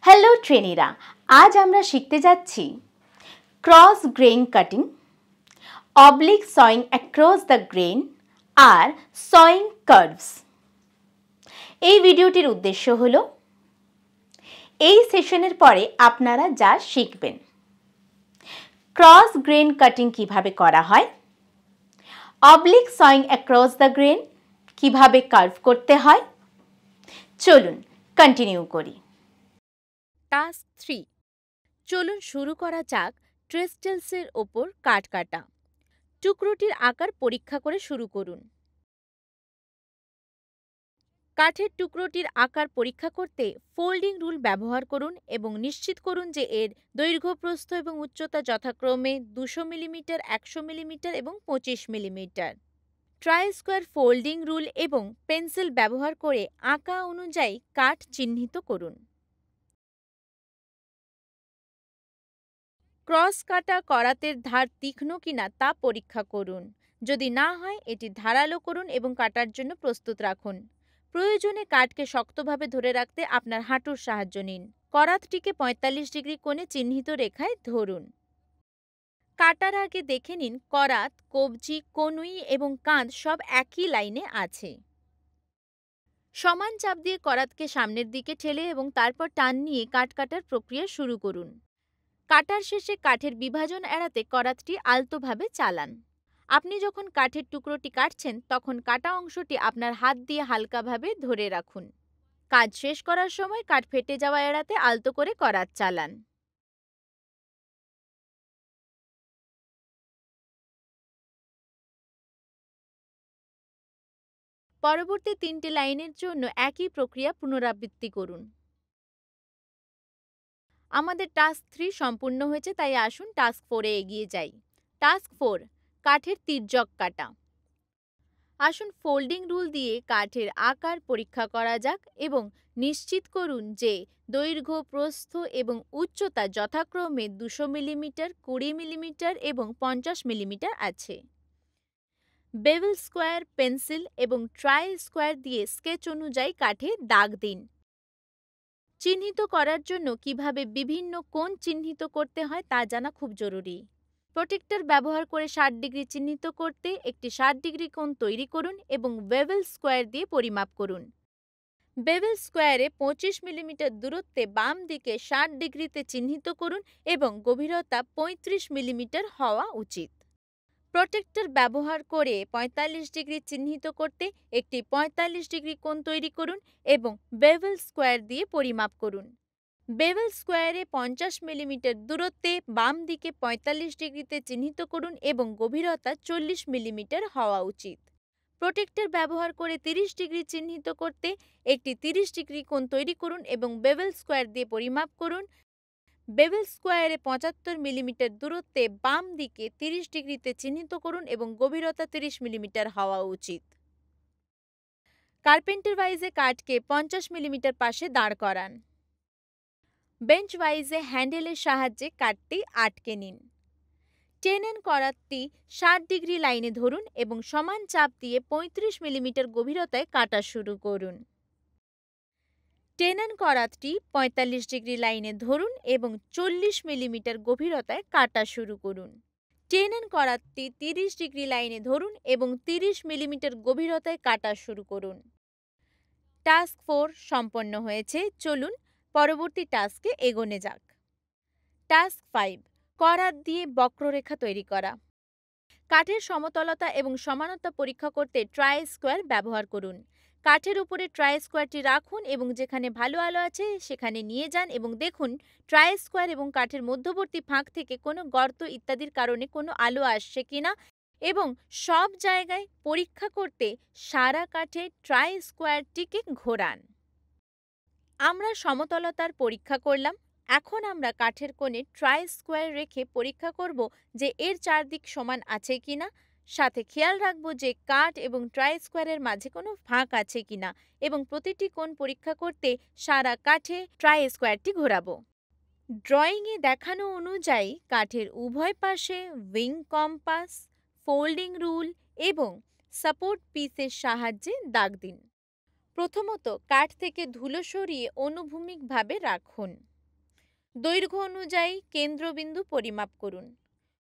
Hello ট্রেনিরা, আজ আমরা শিখতে যাচ্ছি cross grain cutting, oblique sawing across the grain আর সয়িং কার্ভস। এই ভিডিওটির উদ্দেশ্য হলো এই সেশনের পরে আপনারা যা শিখবেন, ক্রস গ্রেইন কাটিং কিভাবে করা হয়, oblique sawing across the grain কিভাবে কার্ভ করতে হয়। চলুন কন্টিনিউ করি। টাস্ক 3। চলুন শুরু করা যাক ট্রেস্টেলসের ওপর কাট কাটা। টুকরোটির আকার পরীক্ষা করে শুরু করুন। কাঠের টুকরোটির আকার পরীক্ষা করতে ফোল্ডিং রুল ব্যবহার করুন এবং নিশ্চিত করুন যে এর দৈর্ঘ্য, প্রস্থ এবং উচ্চতা যথাক্রমে 200 মিলিমিটার, 100 মিলিমিটার এবং 25 millimetre. Try square folding rule এবং পেন্সিল ব্যবহার করে আঁকা অনুযায়ী কাঠ চিহ্নিত করুন। ক্রস কাটা করাতের ধার তীক্ষ্ণ কিনা তা পরীক্ষা করুন। যদি না হয় এটি ধারালো করুন এবং কাটার জন্য প্রস্তুত রাখুন। প্রয়োজনে কাঠকে শক্তভাবে ধরে রাখতে আপনার হাঁটুর সাহায্য নিন। করাতটিকে 45 ডিগ্রি কোণে চিহ্নিত রেখায় ধরুন। কাটার আগে দেখে নিন করাত, কবজি, কনুই এবং কাঁধ সব একই লাইনে আছে। সমান চাপ দিয়ে করাতকে সামনের দিকে ঠেলে এবং তারপর টান নিয়ে কাট কাটার প্রক্রিয়া শুরু করুন। কাটার শেষে কাঠের বিভাজন এড়াতে করাতটি আলতোভাবে চালান। আপনি যখন কাঠের টুকরোটি কাটছেন তখন কাটা অংশটি আপনার হাত দিয়ে হালকাভাবে ধরে রাখুন। কাজ শেষ করার সময় কাঠ ফেটে যাওয়া এড়াতে আলতো করে করাত চালান। পরবর্তী 3টি লাইনের জন্য একই প্রক্রিয়া পুনরাবৃত্তি করুন। আমাদের টাস্ক 3 সম্পূর্ণ হয়েছে, তাই আসুন টাস্ক 4-এ এগিয়ে যাই। টাস্ক 4, কাঠের তির্যক কাটা। আসুন ফোল্ডিং রুল দিয়ে কাঠের আকার পরীক্ষা করা যাক এবং নিশ্চিত করুন যে দৈর্ঘ্য, প্রস্থ এবং উচ্চতা যথাক্রমে 200 মিলিমিটার, 20 মিলিমিটার এবং 50 মিলিমিটার আছে। বেভেল স্কোয়ার, পেন্সিল এবং ট্রাই স্কোয়ার দিয়ে স্কেচ অনুযায়ী কাঠে দাগ দিন। চিহ্নিত করার জন্য কিভাবে বিভিন্ন কোণ চিহ্নিত করতে হয় তা জানা খুব জরুরি। প্রোটেক্টর ব্যবহার করে 60 ডিগ্রি চিহ্নিত করতে একটি 60 ডিগ্রি কোণ তৈরি করুন এবং বেভেল স্কোয়ার দিয়ে পরিমাপ করুন। বেভেল স্কোয়ারে 25 মিলিমিটার দূরত্বে বাম দিকে 60 ডিগ্রিতে চিহ্নিত করুন এবং গভীরতা 35 মিলিমিটার হওয়া উচিত। প্রোটেক্টর ব্যবহার করে 45 ডিগ্রি চিহ্নিত করতে একটি 45 ডিগ্রি কোণ তৈরি করুন এবং বেভেল স্কোয়ার দিয়ে পরিমাপ করুন। বেভেল স্কোয়ারে 50 মিলিমিটার দূরত্বে বাম দিকে 45 ডিগ্রিতে চিহ্নিত করুন এবং গভীরতা 40 মিলিমিটার হওয়া উচিত। প্রোটেক্টর ব্যবহার করে 30 ডিগ্রি চিহ্নিত করতে একটি 30 ডিগ্রি কোণ তৈরি করুন এবং বেভেল স্কোয়ার দিয়ে পরিমাপ করুন। বেভেল স্কোয়ারে 75 মিলিমিটার দূরত্বে বাম দিকে 30 ডিগ্রিতে চিহ্নিত করুন এবং গভীরতা 30 মিলিমিটার হওয়া উচিত। কার্পেন্টার ওয়াইজে কাঠকে 50 মিলিমিটার পাশে দাঁড় করান। বেঞ্চ ওয়াইজে হ্যান্ডেলের সাহায্যে কাঠটি আটকে নিন। টেনেন করাতটি 60 ডিগ্রি লাইনে ধরুন এবং সমান চাপ দিয়ে 35 মিলিমিটার গভীরতায় কাটা শুরু করুন। টেনেন করাতটি 45 ডিগ্রি লাইনে ধরুন এবং 40 মিলিমিটার গভীরতায় কাটা শুরু করুন। টেনেন করাতটি 30 ডিগ্রি লাইনে ধরুন এবং 30 মিলিমিটার গভীরতায় কাটা শুরু করুন। টাস্ক 4 সম্পন্ন হয়েছে। চলুন পরবর্তী টাস্কে এগোনো যাক। টাস্ক 5, করাত দিয়ে বক্ররেখা তৈরি করা। কাঠের সমতলতা এবং সমানতা পরীক্ষা করতে ট্রাই স্কোয়ার ব্যবহার করুন। কাঠের উপরে ট্রাই স্কোয়ারটি রাখুন এবং যেখানে ভালো আলো আছে সেখানে নিয়ে যান এবং দেখুন ট্রাই স্কোয়ার এবং কাঠের মধ্যবর্তী ফাঁক থেকে কোনো গর্ত ইত্যাদির কারণে কোনো আলো আসছে কিনা এবং সব জায়গায় পরীক্ষা করতে সারা কাঠে ট্রাই স্কোয়ারটিকে ঘোরান। আমরা সমতলতার পরীক্ষা করলাম। এখন আমরা কাঠের কোণে ট্রাই স্কোয়ার রেখে পরীক্ষা করব যে এর চারদিক সমান আছে কিনা। সাথে খেয়াল রাখব যে কাঠ এবং ট্রাই স্কোয়ারের মাঝে কোনো ফাঁক আছে কিনা এবং প্রতিটি কোণ পরীক্ষা করতে সারা কাঠে ট্রাই স্কোয়ারটি ঘোরাবো। ড্রয়িংয়ে দেখানো অনুযায়ী কাঠের উভয় পাশে উইং কম্পাস, ফোল্ডিং রুল এবং সাপোর্ট পিসের সাহায্যে দাগ দিন। প্রথমত কাঠ থেকে ধুলো সরিয়ে অনুভূমিকভাবে রাখুন। দৈর্ঘ্য অনুযায়ী কেন্দ্রবিন্দু পরিমাপ করুন।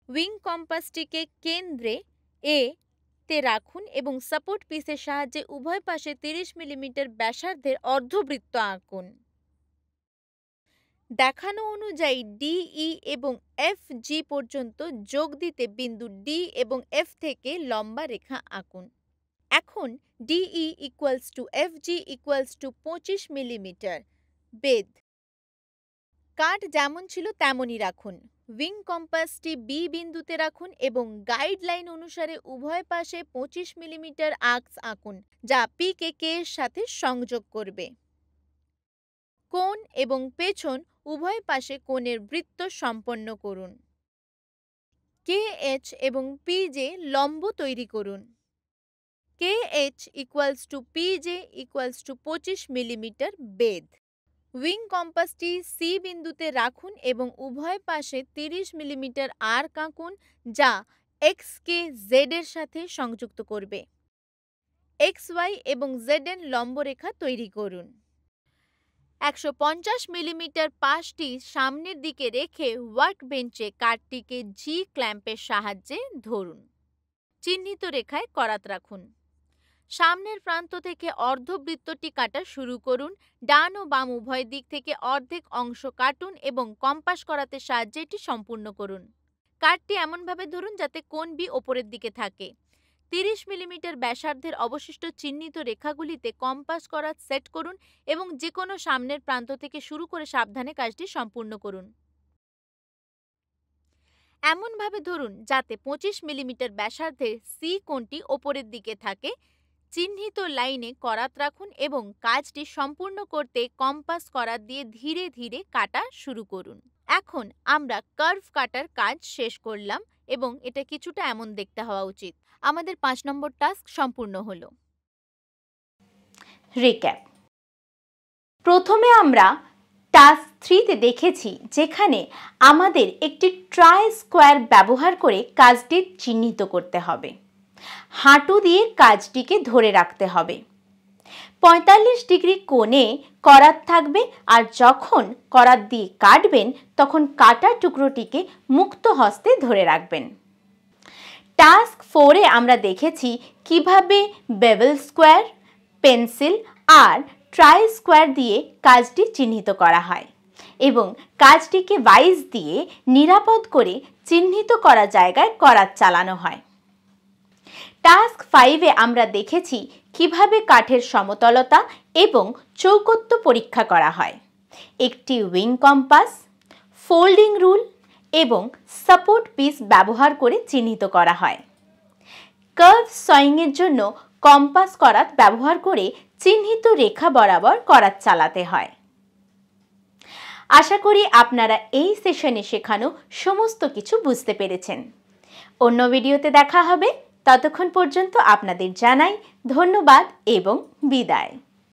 উইং কম্পাসটিকে কেন্দ্রে এ তে রাখুন এবং সাপোর্ট পিসের সাহায্যে উভয় পাশে 30 মিলিমিটার ব্যাসার্ধের অর্ধবৃত্ত আঁকুন। দেখানো অনুযায়ী ডিই এবং এফ জি পর্যন্ত যোগ দিতে বিন্দু ডি এবং এফ থেকে লম্বা রেখা আঁকুন। এখন D E equals to F G equals to 25 millimetre বেধ। কাঠ যেমন ছিল তেমনই রাখুন। উইং কম্পাসটি বি বিন্দুতে রাখুন এবং গাইডলাইন অনুসারে উভয় পাশে 25 মিলিমিটার আর্কস আঁকুন, যা পি কে কে এর সাথে সংযোগ করবে। কোণ এবং পেছন উভয় পাশে কোণের বৃত্ত সম্পন্ন করুন। কে এইচ এবং পি জে লম্ব তৈরি করুন। K H equals to P J equals to 25 millimetre বেধ। উইং কম্পাসটি সি বিন্দুতে রাখুন এবং উভয় পাশে 30 মিলিমিটার আর্ক আঁকুন, যা এক্স কে জেড এর সাথে সংযুক্ত করবে। এক্স ওয়াই এবং জেড এর লম্ব রেখা তৈরি করুন। 150 মিলিমিটার পাশটি সামনের দিকে রেখে ওয়ার্ক বেঞ্চে কাঠটিকে জি ক্ল্যাম্পের সাহায্যে ধরুন। চিহ্নিত রেখায় করাত রাখুন। সামনের প্রান্ত থেকে অর্ধবৃত্তটি কাটা শুরু করুন। ডান ও বাম উভয় দিক থেকে অর্ধেক অংশ কাটুন এবং কম্পাস করাতের সাহায্যে এটি সম্পূর্ণ করুন। কাঠটি এমনভাবে ধরুন যাতে কোণ বি ওপরের দিকে থাকে। 30 মিলিমিটার ব্যাসার্ধের অবশিষ্ট চিহ্নিত রেখাগুলিতে কম্পাস করাত সেট করুন এবং যে কোনো সামনের প্রান্ত থেকে শুরু করে সাবধানে কাজটি সম্পূর্ণ করুন। এমনভাবে ধরুন যাতে 25 মিলিমিটার ব্যাসার্ধের সি কোণটি ওপরের দিকে থাকে। চিহ্নিত লাইনে করাত রাখুন এবং কাজটি সম্পূর্ণ করতে কম্পাস করাত দিয়ে ধীরে ধীরে কাটা শুরু করুন। এখন আমরা কার্ভ কাটার কাজ শেষ করলাম এবং এটা কিছুটা এমন দেখতে হওয়া উচিত। আমাদের 5 নম্বর টাস্ক সম্পূর্ণ হলো। রিক্যাপ। প্রথমে আমরা টাস্ক 3তে দেখেছি যেখানে আমাদের একটি ট্রাই স্কোয়ার ব্যবহার করে কাজটি চিহ্নিত করতে হবে। হাঁটু দিয়ে কাজটিকে ধরে রাখতে হবে। 45 ডিগ্রি কোণে করাত থাকবে আর যখন করাত দিয়ে কাটবেন তখন কাটা টুকরোটিকে মুক্ত হস্তে ধরে রাখবেন। টাস্ক 4এ আমরা দেখেছি কিভাবে বেভেল স্কোয়ার, পেন্সিল আর ট্রাই স্কোয়ার দিয়ে কাজটি চিহ্নিত করা হয় এবং কাজটিকে ভাইস দিয়ে নিরাপদ করে চিহ্নিত করা জায়গায় করাত চালানো হয়। টাস্ক 5এ আমরা দেখেছি কিভাবে কাঠের সমতলতা এবং চৌকত্ব পরীক্ষা করা হয়। একটি উইং কম্পাস, ফোল্ডিং রুল এবং সাপোর্ট পিস ব্যবহার করে চিহ্নিত করা হয়। কার্ভ সয়িংয়ের জন্য কম্পাস করাত ব্যবহার করে চিহ্নিত রেখা বরাবর করাত চালাতে হয়। আশা করি আপনারা এই সেশনে শেখানো সমস্ত কিছু বুঝতে পেরেছেন। অন্য ভিডিওতে দেখা হবে। ততক্ষণ পর্যন্ত আপনাদের জানাই ধন্যবাদ এবং বিদায়।